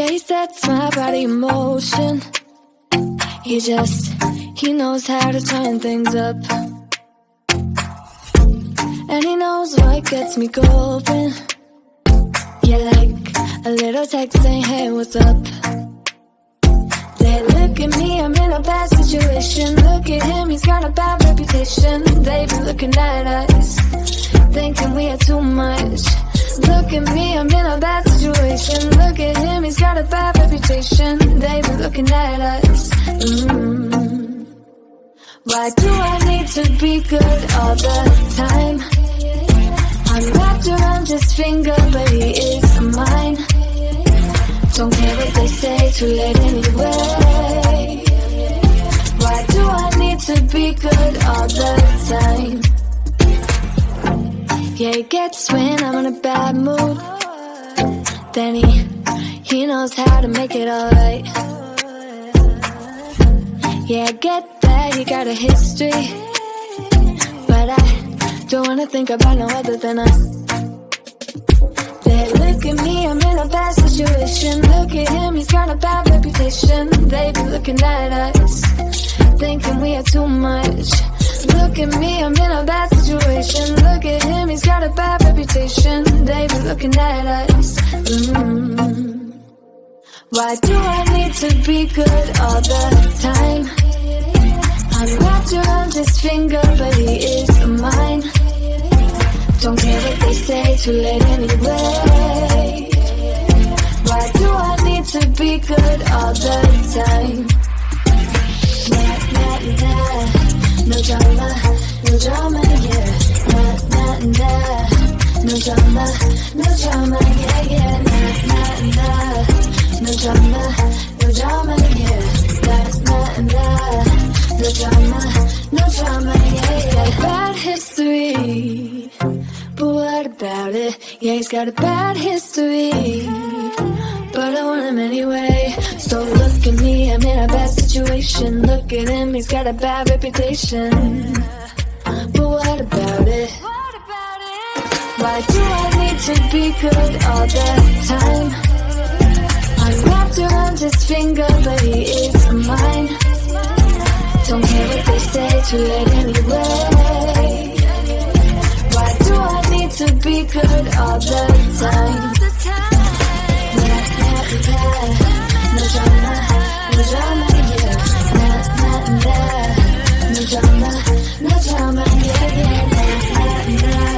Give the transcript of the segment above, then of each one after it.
he sets my body in motion. He knows how to turn things up. And he knows what gets me going. Yeah, like a little text saying, hey, what's up? They look at me, I'm in a bad situation. Look at him, he's got a bad reputation. They be looking at us, thinking we are too much. Look at me, I'm in a bad situation. Look at him, he's got a bad reputation. They be looking at us. Why do I need to be good all the time? I'm wrapped around his finger, but he is mine. Don't care what they say, too late anyway. Why do I need to be good all the time? Yeah, he gets when I'm in a bad mood. Then he knows how to make it alright. Yeah, I get that he got a history, but I don't wanna think about no other than us. They look at me, I'm in a bad situation. Look at him, he's got a bad reputation. They be looking at us, thinking we are too much. Look at me, I'm in a bad situation. Look at him, he's got a bad reputation. They be looking at us. Why do I need to be good all the time? I'm wrapped around his finger, but he is mine. Don't care what they say, too late anyway. Why do I need to be good all the time? Nah, nah, nah. No drama, no drama, yeah. Nah, nah, nah. No drama, no drama, yeah, yeah. Nah, nah, nah. No drama, no drama, yeah. Nah, nah, nah. No drama, no drama, yeah, yeah. Bad history, but what about it? Yeah, he's got a bad history, but I want him anyway. So look at me, I'm in a bad situation. Look at him, he's got a bad reputation, but what about it? Why do I need to be good all the time? I'm wrapped around his finger, but he is mine. Don't care what they say, too late anyway. Why do I need to be good all the time? Nah, nah, nah. No drama, no drama, yeah. Nah, nah, nah. No drama, no drama, yeah, yeah. Nah, nah, nah.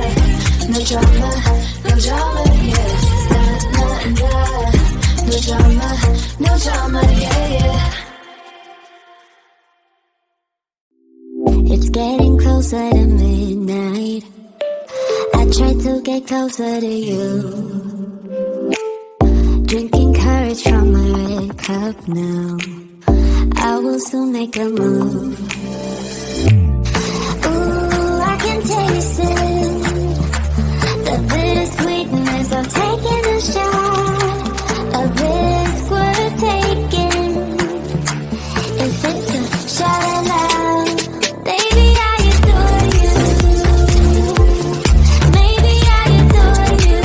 No drama, no drama, yeah. Nah, nah, nah. No drama, no drama, yeah, yeah. It's getting closer to midnight. I try to get closer to you. Drinking courage from my red cup now. I will soon make a move. Ooh, I can taste it. The bittersweetness of taking a shot. A risk worth taking. If it's a shot at love. Baby, I adore you. Maybe I adore you.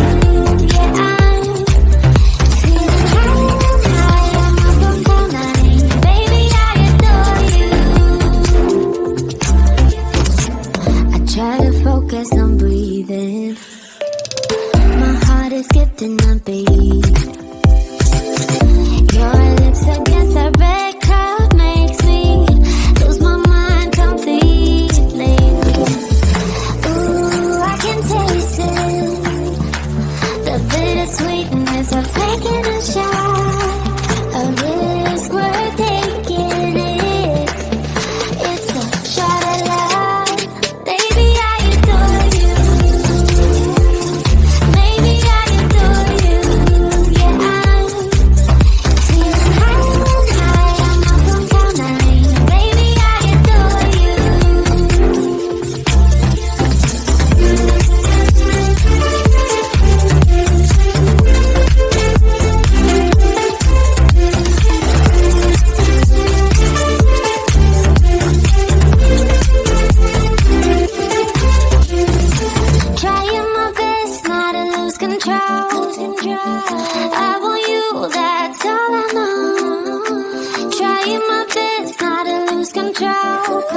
Yeah, I'm feeling high, I'm up all night. Baby, I adore you.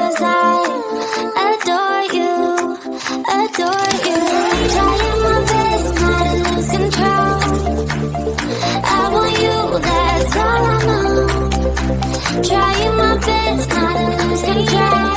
'cause I adore you, adore you. Trying my best not to lose control. I want you, that's all I know. Trying my best not to lose control.